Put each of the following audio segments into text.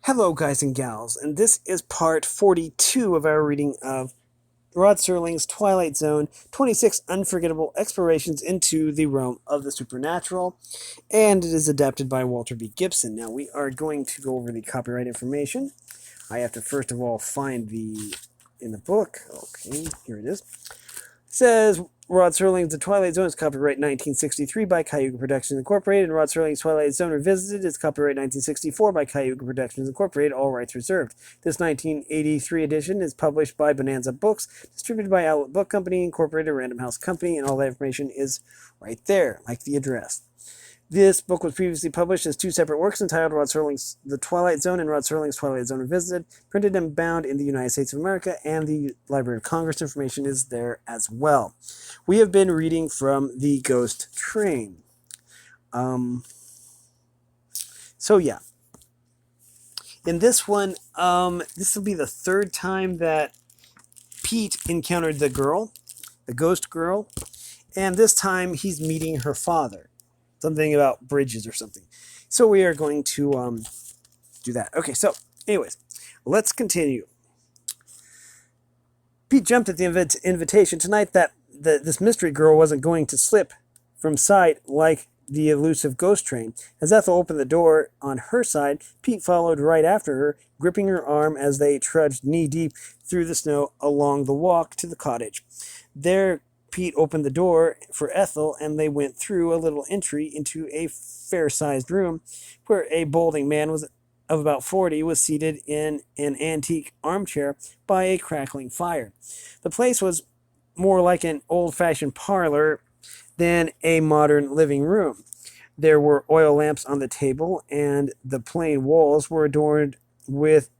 Hello, guys and gals, and this is part 42 of our reading of Rod Serling's Twilight Zone 26 Unforgettable Explorations into the Realm of the Supernatural, and it is adapted by Walter B. Gibson. Now, we are going to go over the copyright information. I have to first of all find in the book. Okay, here it is. It says Rod Serling's The Twilight Zone is copyright 1963 by Cayuga Productions Incorporated, and Rod Serling's Twilight Zone Revisited is copyright 1964 by Cayuga Productions Incorporated, all rights reserved. This 1983 edition is published by Bonanza Books, distributed by Outlet Book Company Incorporated, Random House Company, and all that information is right there, like the address. This book was previously published as two separate works entitled Rod Serling's The Twilight Zone and Rod Serling's Twilight Zone Revisited, printed and bound in the United States of America, and the Library of Congress information is there as well. We have been reading from The Ghost Train. So yeah. In this one, this will be the third time that Pete encountered the girl, the ghost girl, and this time he's meeting her father. Something about bridges or something. So we are going to do that. Okay, so anyways, let's continue. Pete jumped at the invitation tonight that this mystery girl wasn't going to slip from sight like the elusive ghost train. As Ethel opened the door on her side, Pete followed right after her, gripping her arm as they trudged knee-deep through the snow along the walk to the cottage. There, Pete opened the door for Ethel, and they went through a little entry into a fair-sized room where a balding man of about 40 was seated in an antique armchair by a crackling fire. The place was more like an old-fashioned parlor than a modern living room. There were oil lamps on the table, and the plain walls were adorned with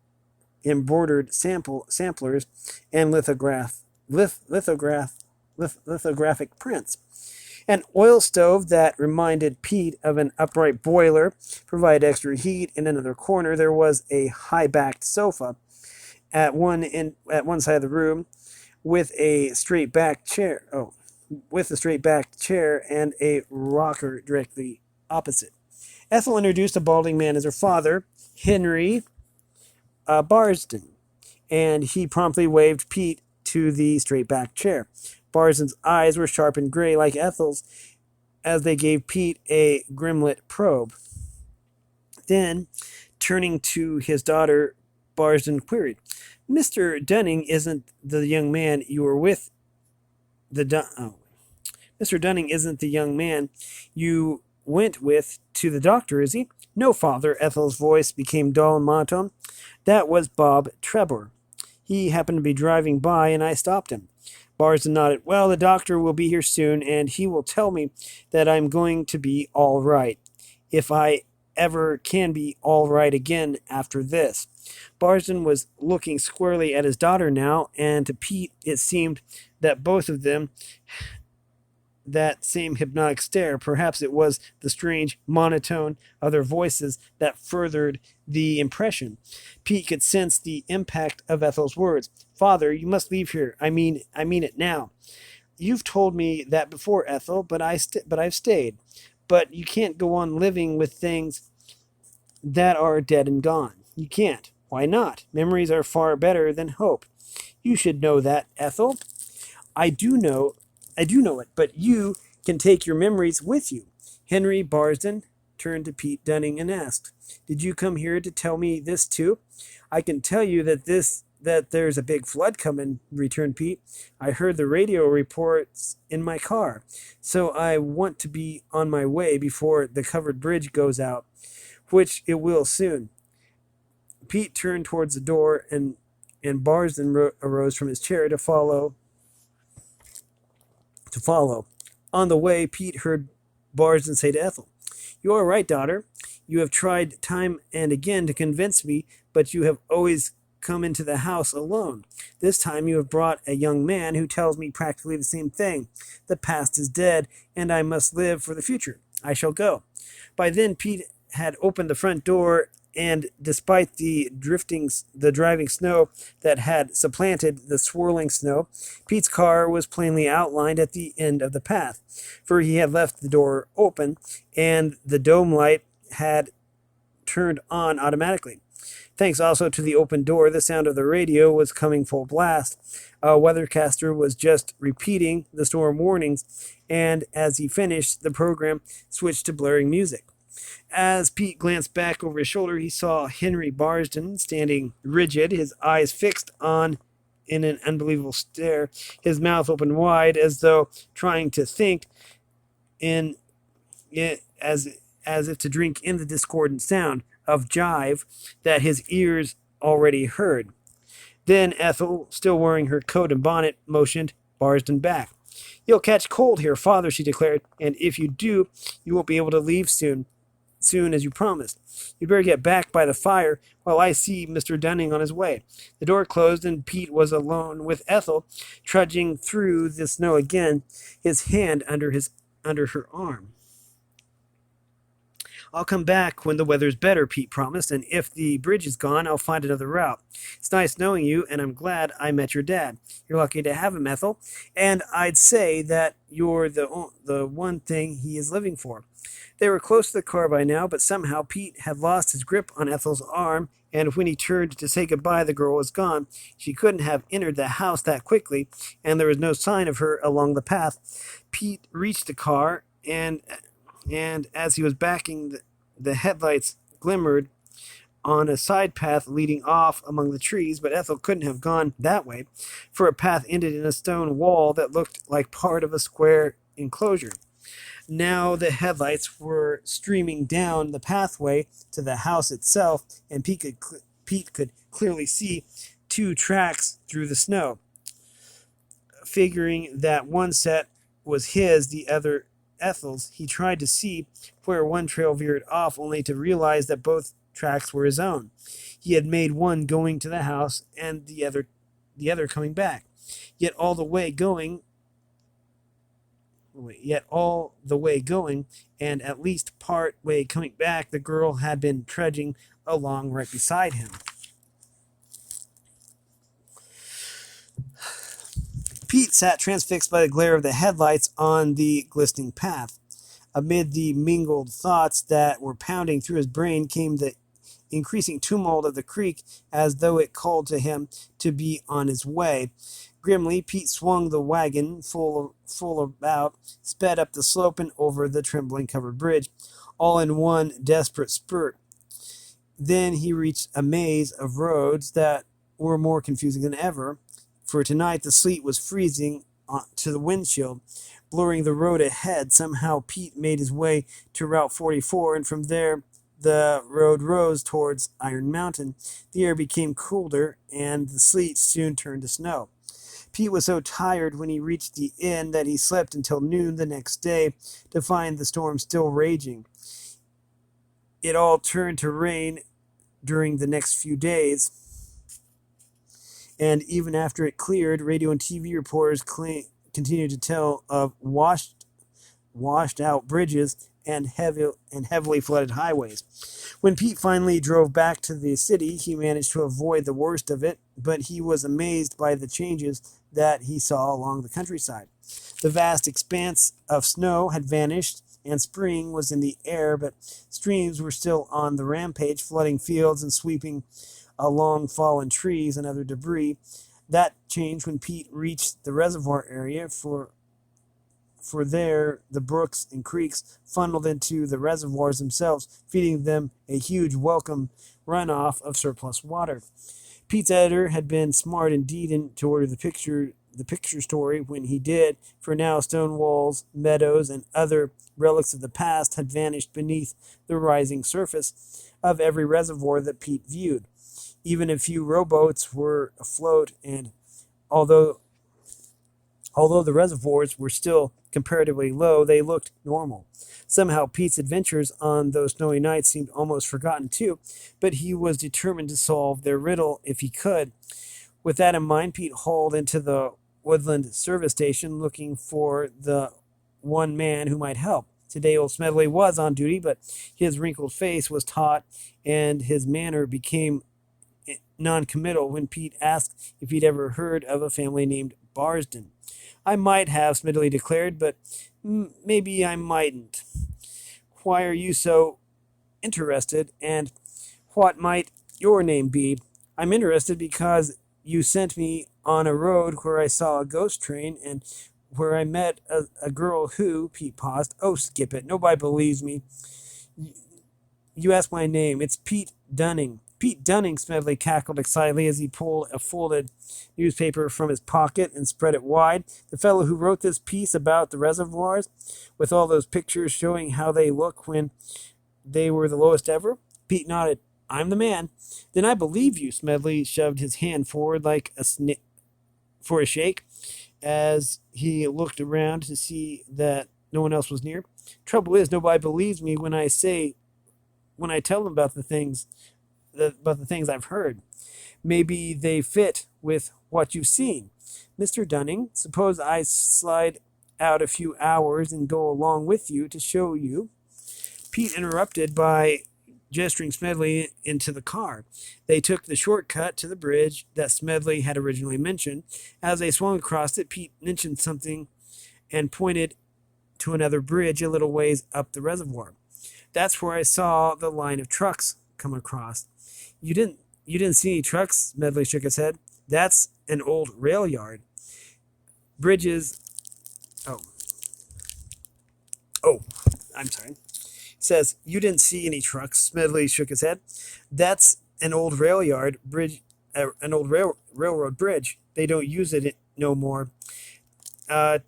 embroidered samplers and lithographic prints. An oil stove that reminded Pete of an upright boiler provided extra heat. In another corner, there was a high-backed sofa at one side of the room with a straight-backed chair. And a rocker directly opposite. Ethel introduced the balding man as her father, Henry Barsden, and he promptly waved Pete to the straight-backed chair. Barsden's eyes were sharp and gray like Ethel's as they gave Pete a grimlet probe. Then, turning to his daughter, Barsden queried, "Mr. Dunning isn't the young man you were with Mr. Dunning isn't the young man you went with to the doctor, is he?" "No, father." Ethel's voice became dull and monotone. "That was Bob Trebor. He happened to be driving by, and I stopped him." Barsden nodded. "Well, the doctor will be here soon, and he will tell me that I'm going to be all right, if I ever can be all right again after this." Barsden was looking squarely at his daughter now, and to Pete it seemed that both of them that same hypnotic stare. Perhaps it was the strange monotone of their voices that furthered the impression. Pete could sense the impact of Ethel's words. "Father, you must leave here. I mean it now. You've told me that before, Ethel, but I've stayed. But you can't go on living with things that are dead and gone. You can't. Why not? Memories are far better than hope. You should know that, Ethel." I do know it, but you can take your memories with you." Henry Barsden turned to Pete Dunning and asked, "Did you come here to tell me this too?" "I can tell you that there's a big flood coming," returned Pete. "I heard the radio reports in my car, so I want to be on my way before the covered bridge goes out, which it will soon." Pete turned towards the door, and Barsden arose from his chair to follow. On the way, Pete heard Barsden say to Ethel, "You are right, daughter. You have tried time and again to convince me, but you have always come into the house alone. This time you have brought a young man who tells me practically the same thing. The past is dead, and I must live for the future. I shall go." By then, Pete had opened the front door, and despite the driving snow that had supplanted the swirling snow, Pete's car was plainly outlined at the end of the path, for he had left the door open, and the dome light had turned on automatically. Thanks also to the open door, the sound of the radio was coming full blast. A weathercaster was just repeating the storm warnings, and as he finished, the program switched to blaring music. As Pete glanced back over his shoulder, he saw Henry Barsden standing rigid, his eyes fixed on in an unbelievable stare, his mouth open wide as though trying to think in it as if to drink in the discordant sound of jive that his ears already heard. Then Ethel, still wearing her coat and bonnet, motioned Barsden back. "You'll catch cold here, Father," she declared, "and if you do, you won't be able to leave soon as you promised. You'd better get back by the fire while I see Mr. Dunning on his way." The door closed and Pete was alone with Ethel, trudging through the snow again, his hand under her arm. "I'll come back when the weather's better," Pete promised, "and if the bridge is gone, I'll find another route. It's nice knowing you, and I'm glad I met your dad. You're lucky to have him, Ethel, and I'd say that you're the one thing he is living for." They were close to the car by now, but somehow Pete had lost his grip on Ethel's arm, and when he turned to say goodbye, the girl was gone. She couldn't have entered the house that quickly, and there was no sign of her along the path. Pete reached the car, and as he was backing, the headlights glimmered on a side path leading off among the trees, but Ethel couldn't have gone that way, for a path ended in a stone wall that looked like part of a square enclosure. Now the headlights were streaming down the pathway to the house itself, and Pete could clearly see two tracks through the snow. Figuring that one set was his, the other Ethel's, he tried to see where one trail veered off, only to realize that both tracks were his own. He had made one going to the house and the other coming back. Yet all the way going, and at least part way coming back, the girl had been trudging along right beside him. Pete sat transfixed by the glare of the headlights on the glistening path. Amid the mingled thoughts that were pounding through his brain came the increasing tumult of the creek, as though it called to him to be on his way. Grimly, Pete swung the wagon full about, sped up the slope and over the trembling covered bridge, all in one desperate spurt. Then he reached a maze of roads that were more confusing than ever, for tonight the sleet was freezing to the windshield, blurring the road ahead. Somehow Pete made his way to Route 44, and from there the road rose towards Iron Mountain. The air became colder, and the sleet soon turned to snow. Pete was so tired when he reached the inn that he slept until noon the next day to find the storm still raging. It all turned to rain during the next few days, and even after it cleared, radio and TV reporters continued to tell of washed out bridges and heavily flooded highways. When Pete finally drove back to the city, he managed to avoid the worst of it, but he was amazed by the changes that he saw along the countryside. The vast expanse of snow had vanished, and spring was in the air, but streams were still on the rampage, flooding fields and sweeping along fallen trees and other debris. That changed when Pete reached the reservoir area, for there the brooks and creeks funneled into the reservoirs themselves, feeding them a huge welcome runoff of surplus water. Pete's editor had been smart indeed to order the picture story when he did, for now stone walls, meadows, and other relics of the past had vanished beneath the rising surface of every reservoir that Pete viewed. Even a few rowboats were afloat, and although the reservoirs were still comparatively low, they looked normal. Somehow Pete's adventures on those snowy nights seemed almost forgotten too, but he was determined to solve their riddle if he could. With that in mind, Pete hauled into the Woodland service station looking for the one man who might help. Today old Smedley was on duty, but his wrinkled face was taut and his manner became non-committal when Pete asked if he'd ever heard of a family named Barsden. "I might have," Smedley declared, "but maybe I mightn't." "Why are you so interested, and what might Your name, Beebe. I'm interested because you sent me on a road where I saw a ghost train and where I met a girl who, Pete paused. Oh, skip it. Nobody believes me. You ask my name. It's Pete Dunning. Pete Dunning, Smedley cackled excitedly as he pulled a folded newspaper from his pocket and spread it wide. The fellow who wrote this piece about the reservoirs, with all those pictures showing how they look when they were the lowest ever? Pete nodded. I'm the man. Then I believe you. Smedley shoved his hand forward like for a shake as he looked around to see that no one else was near. Trouble is, nobody believes me when I tell them about about the things I've heard. Maybe they fit with what you've seen. Mr. Dunning, suppose I slide out a few hours and go along with you to show you. Pete interrupted by gesturing Smedley into the car. They took the shortcut to the bridge that Smedley had originally mentioned. As they swung across it, Pete mentioned something and pointed to another bridge a little ways up the reservoir. That's where I saw the line of trucks come across. You didn't see any trucks? Smedley shook his head. That's an old rail yard. Bridges. Oh. Oh, I'm sorry. Says, you didn't see any trucks. Smedley shook his head. That's an old rail yard bridge, an old railroad bridge. They don't use it no more.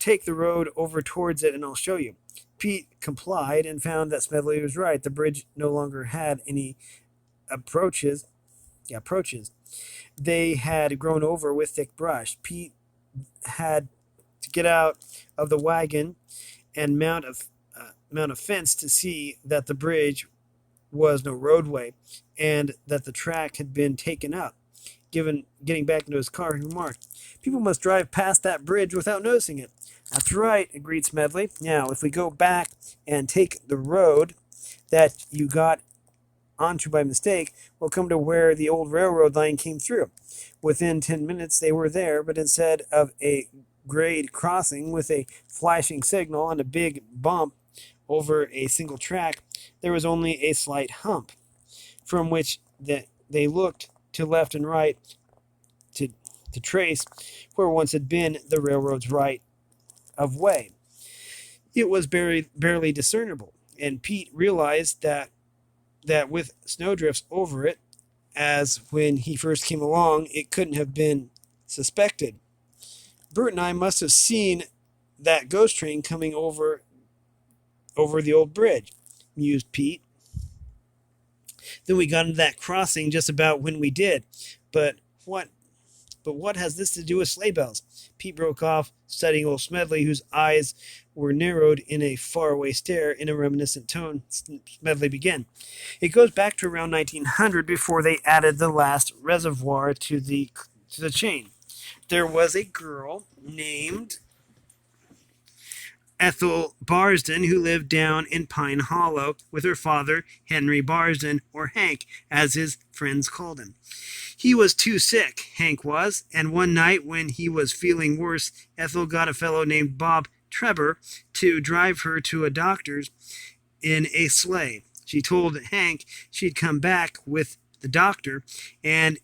Take the road over towards it and I'll show you. Pete complied and found that Smedley was right. The bridge no longer had any approaches. They had grown over with thick brush. Pete had to get out of the wagon and mount a fence to see that the bridge was no roadway and that the track had been taken up. Getting back into his car, he remarked, people must drive past that bridge without noticing it. That's right, agreed Smedley. Now, if we go back and take the road that you got onto by mistake, we'll come to where the old railroad line came through. Within 10 minutes, they were there, but instead of a grade crossing with a flashing signal and a big bump over a single track, there was only a slight hump, from which they looked to left and right to trace where once had been the railroad's right of way. It was barely discernible, and Pete realized that with snowdrifts over it, as when he first came along, it couldn't have been suspected. Bert and I must have seen that ghost train coming over the old bridge, mused Pete. Then we got into that crossing just about when we did. But what has this to do with sleigh bells? Pete broke off, studying old Smedley, whose eyes were narrowed in a faraway stare. In a reminiscent tone, Smedley began. It goes back to around 1900, before they added the last reservoir to the chain. There was a girl named Ethel Barsden, who lived down in Pine Hollow with her father, Henry Barsden, or Hank, as his friends called him. He was too sick, Hank was, and one night when he was feeling worse, Ethel got a fellow named Bob Trevor to drive her to a doctor's in a sleigh. She told Hank she'd come back with the doctor, and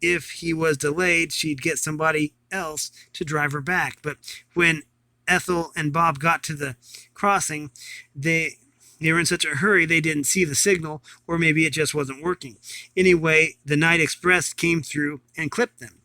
if he was delayed, she'd get somebody else to drive her back. But when Ethel and Bob got to the crossing, they were in such a hurry they didn't see the signal, or maybe it just wasn't working. Anyway, the night express came through and clipped them.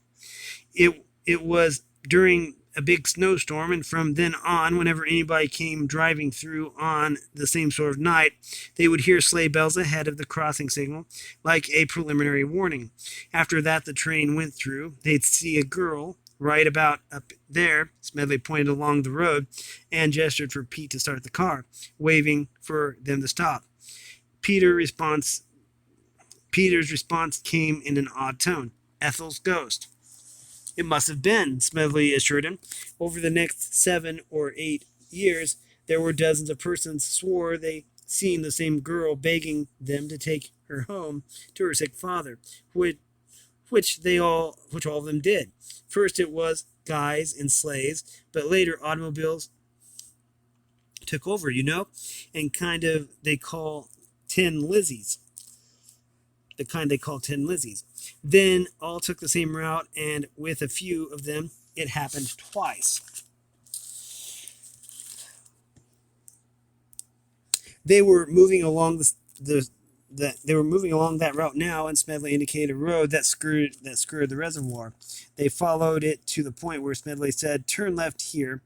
It was during a big snowstorm, and from then on, whenever anybody came driving through on the same sort of night, they would hear sleigh bells ahead of the crossing signal, like a preliminary warning. After that, the train went through. They'd see a girl right about up there. Smedley pointed along the road and gestured for Pete to start the car, waving for them to stop. Peter's response came in an odd tone. Ethel's ghost. It must have been, Smedley assured him. Over the next 7 or 8 years, there were dozens of persons swore they seen the same girl begging them to take her home to her sick father, which all of them did. First it was guys in sleighs, but later automobiles took over, and kind of they call tin Lizzies. the kind they call Tin Lizzies. Then all took the same route, and with a few of them, it happened twice. They were moving along they were moving along that route now, and Smedley indicated a road that skirted the reservoir. They followed it to the point where Smedley said, "Turn left here."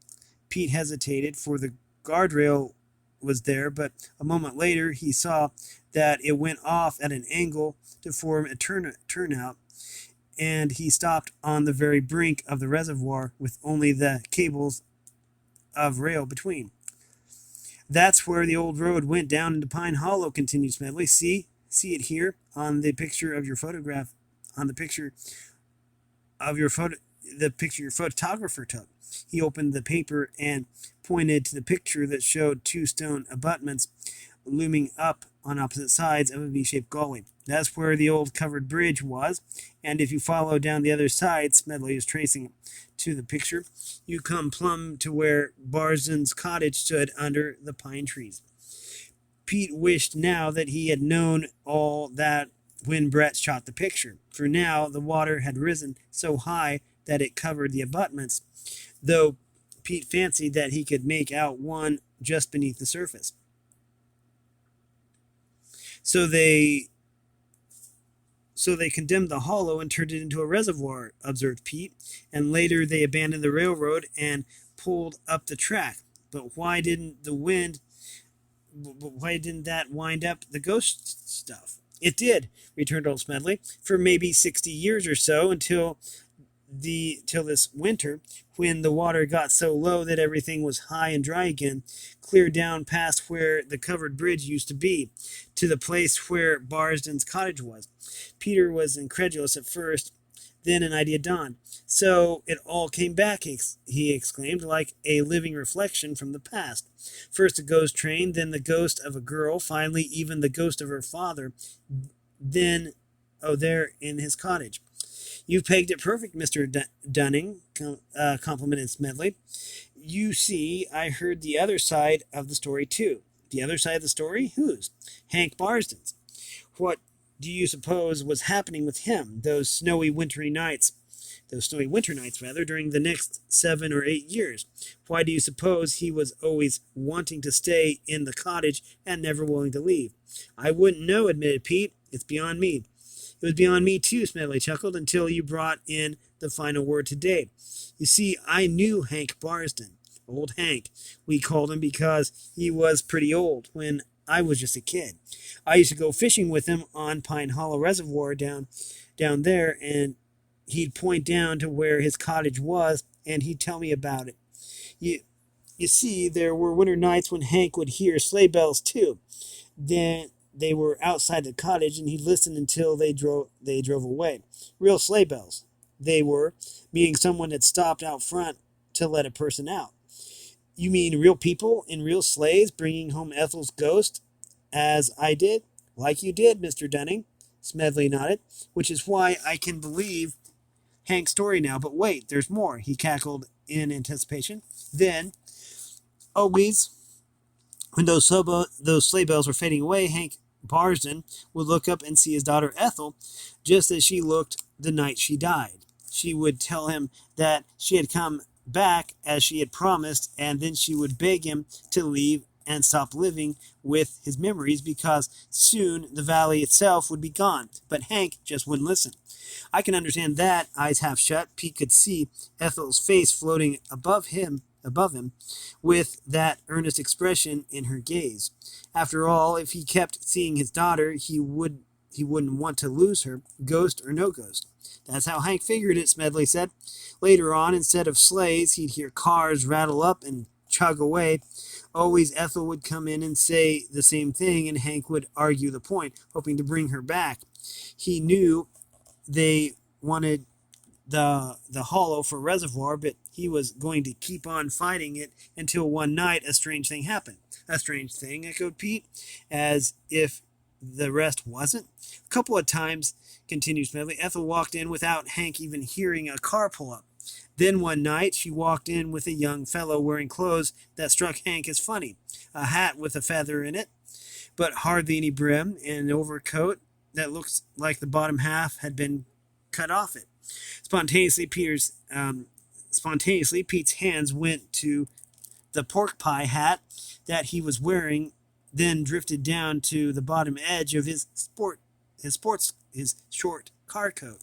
Pete hesitated, for the guardrail was there, but a moment later he saw that it went off at an angle to form a turnout, and he stopped on the very brink of the reservoir with only the cables of rail between. "That's where the old road went down into Pine Hollow," continued Smedley. See it here on the picture of your photograph, on the picture of your the picture your photographer took. He opened the paper and pointed to the picture that showed two stone abutments looming up on opposite sides of a V-shaped gully. "That's where the old covered bridge was, and if you follow down the other side," Smedley is tracing to the picture, "you come plumb to where Barsden's cottage stood under the pine trees." Pete wished now that he had known all that when Brett shot the picture, for now the water had risen so high that it covered the abutments, though Pete fancied that he could make out one just beneath the surface. So they condemned the hollow and turned it into a reservoir," observed Pete, "and later they abandoned the railroad and pulled up the track. But why didn't that wind up the ghost stuff?" "It did," returned old Smedley, "for maybe 60 years or so, till this winter, when the water got so low that everything was high and dry again, clear down past where the covered bridge used to be, to the place where Barsden's cottage was." Peter was incredulous at first. Then an idea dawned. "So it all came back," he exclaimed, "like a living reflection from the past. First a ghost train, then the ghost of a girl, finally even the ghost of her father, then, there in his cottage." "You've pegged it perfect, Mr. Dunning," complimented Smedley. "You see, I heard the other side of the story, too." "The other side of the story? Whose?" "Hank Barsden's." "What do you suppose was happening with him those snowy winter nights, during the next 7 or 8 years? Why do you suppose he was always wanting to stay in the cottage and never willing to leave?" "I wouldn't know," admitted Pete. "It's beyond me." "It was beyond me, too," Smedley chuckled, "until you brought in the final word today. You see, I knew Hank Barsden. Old Hank, we called him, because he was pretty old when I was just a kid. I used to go fishing with him on Pine Hollow Reservoir down there, and he'd point down to where his cottage was, and he'd tell me about it. You see, there were winter nights when Hank would hear sleigh bells, too. Then they were outside the cottage, and he'd listen until they drove away. Real sleigh bells, they were, meaning someone had stopped out front to let a person out." "You mean real people in real sleighs bringing home Ethel's ghost, as I did?" "Like you did, Mr. Dunning." Smedley nodded. "Which is why I can believe Hank's story now. But wait, there's more," he cackled in anticipation. "Then, always, when those sleigh bells were fading away, Hank Barsden would look up and see his daughter Ethel, just as she looked the night she died. She would tell him that she had come back as she had promised, and then she would beg him to leave and stop living with his memories, because soon the valley itself would be gone. But Hank just wouldn't listen. I can understand that." Eyes half shut, Pete could see Ethel's face floating above him, with that earnest expression in her gaze. After all, if he kept seeing his daughter, he wouldn't want to lose her, ghost or no ghost. "That's how Hank figured it," Smedley said. "Later on, instead of sleighs, he'd hear cars rattle up and chug away. Always Ethel would come in and say the same thing, and Hank would argue the point, hoping to bring her back. He knew they wanted the hollow for reservoir, but he was going to keep on fighting it until one night a strange thing happened." "A strange thing?" echoed Pete, as if the rest wasn't. "A couple of times," continued Smedley, "Ethel walked in without Hank even hearing a car pull up. Then one night she walked in with a young fellow wearing clothes that struck Hank as funny. A hat with a feather in it, but hardly any brim, and an overcoat that looks like the bottom half had been cut off it. Spontaneously, Pete's hands went to the pork pie hat that he was wearing, then drifted down to the bottom edge of his short car coat.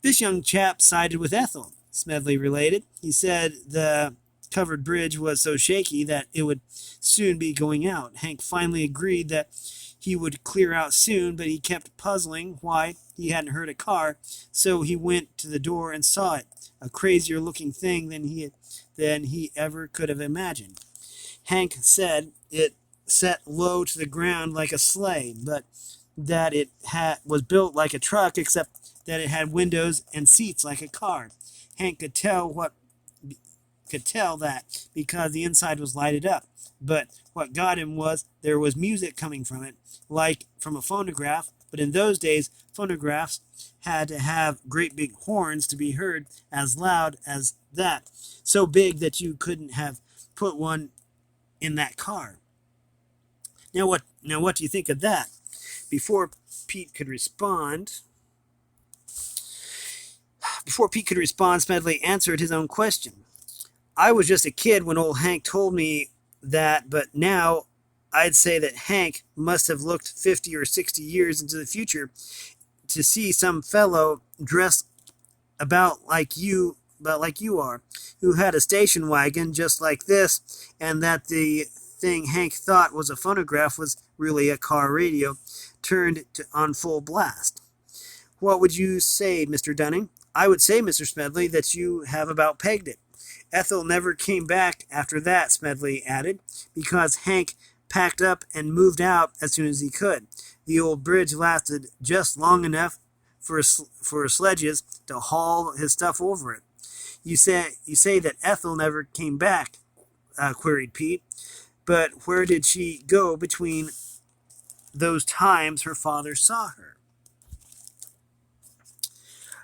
This young chap sided with Ethel, Smedley related. He said the covered bridge was so shaky that it would soon be going out. Hank finally agreed that he would clear out soon, but he kept puzzling why he hadn't heard a car, so he went to the door and saw it, a crazier looking thing than he ever could have imagined. Hank said it set low to the ground like a sleigh, but that it was built like a truck, except that it had windows and seats like a car. Hank could tell that because the inside was lighted up. But what got him was there was music coming from it, like from a phonograph. But in those days, phonographs had to have great big horns to be heard as loud as that, so big that you couldn't have put one in that car. Now what do you think of that? Before Pete could respond, Smedley answered his own question. I was just a kid when old Hank told me that, but now I'd say that Hank must have looked 50 or 60 years into the future to see some fellow dressed about like you are, who had a station wagon just like this, and that the thing Hank thought was a phonograph was really a car radio turned on full blast. What would you say, Mr. Dunning? I would say, Mr. Smedley, that you have about pegged it. Ethel never came back after that, Smedley added, because Hank packed up and moved out as soon as he could. The old bridge lasted just long enough for sledges to haul his stuff over it. You say that Ethel never came back, queried Pete. But where did she go between those times her father saw her?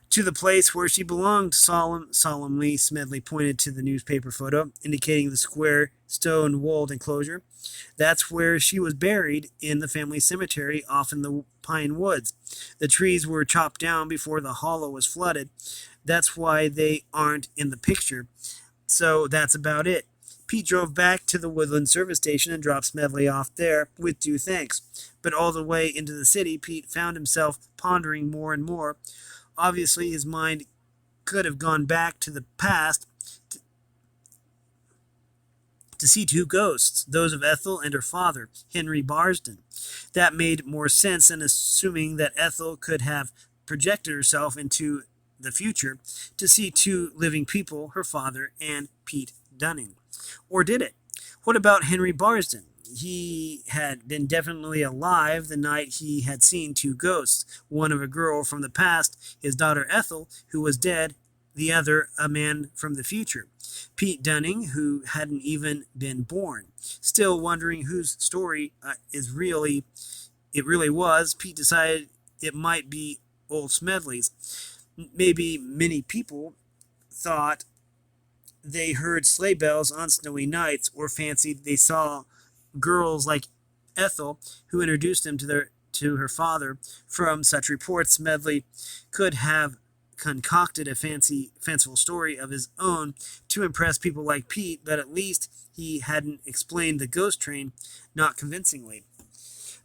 To the place where she belonged, solemnly, Smedley pointed to the newspaper photo, indicating the square, stone-walled enclosure. That's where she was buried, in the family cemetery off in the pine woods. The trees were chopped down before the hollow was flooded. That's why they aren't in the picture. So that's about it. Pete drove back to the Woodland service station and dropped Smedley off there with due thanks. But all the way into the city, Pete found himself pondering more and more. Obviously, his mind could have gone back to the past to see two ghosts, those of Ethel and her father, Henry Barsden. That made more sense than assuming that Ethel could have projected herself into the future to see two living people, her father and Pete Dunning. Or did it? What about Henry Barsden? He had been definitely alive the night he had seen two ghosts, one of a girl from the past, his daughter Ethel, who was dead, the other a man from the future, Pete Dunning, who hadn't even been born. Still wondering whose story it really was, Pete decided it might be old Smedley's. Maybe many people thought they heard sleigh bells on snowy nights, or fancied they saw girls like Ethel, who introduced him to her father. From such reports, Smedley could have concocted a fanciful story of his own to impress people like Pete, but at least he hadn't explained the ghost train, not convincingly.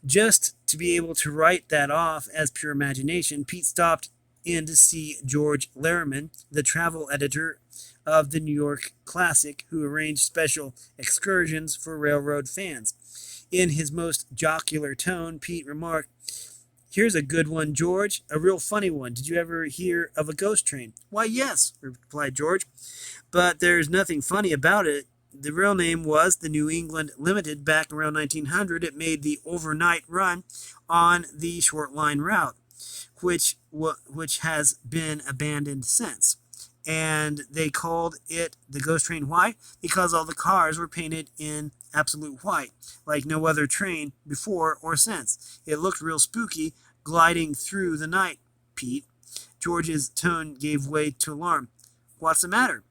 Just to be able to write that off as pure imagination, Pete stopped in to see George Lerman, the travel editor of the New York Classic, who arranged special excursions for railroad fans. In his most jocular tone, Pete remarked, "Here's a good one, George, a real funny one. Did you ever hear of a ghost train?" "Why, yes," replied George, "but there's nothing funny about it. The real name was the New England Limited. Back around 1900, it made the overnight run on the short line route, which has been abandoned since. And they called it the ghost train. Why? Because all the cars were painted in absolute white, like no other train before or since. It looked real spooky gliding through the night, Pete." George's tone gave way to alarm. "What's the matter?"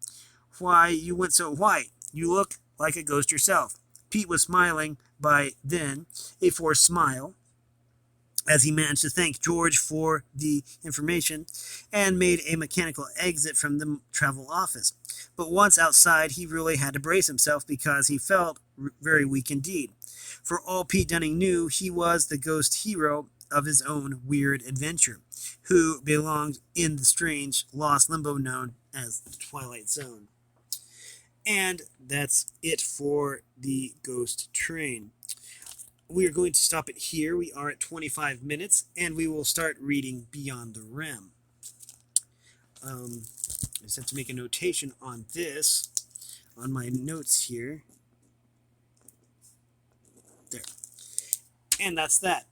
"Why, you went so white. You look like a ghost yourself." Pete was smiling by then, a forced smile, as he managed to thank George for the information and made a mechanical exit from the travel office. But once outside, he really had to brace himself because he felt very weak indeed. For all Pete Dunning knew, he was the ghost hero of his own weird adventure, who belonged in the strange, lost limbo known as the Twilight Zone. And that's it for the Ghost Train. We are going to stop it here. We are at 25 minutes, and we will start reading Beyond the Rim. I just have to make a notation on this, on my notes here. There. And that's that.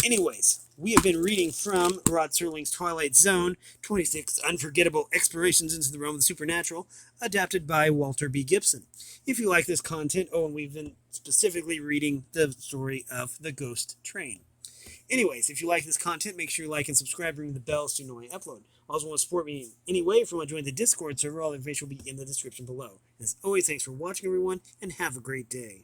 Anyways, we have been reading from Rod Serling's Twilight Zone, 26 Unforgettable Explorations into the Realm of the Supernatural, adapted by Walter B. Gibson. If you like this content, and we've been specifically reading the story of the Ghost Train. Anyways, if you like this content, make sure you like and subscribe, ring the bell so you know when I upload. Also want to support me in any way, if you want to join the Discord server, all the information will be in the description below. As always, thanks for watching, everyone, and have a great day.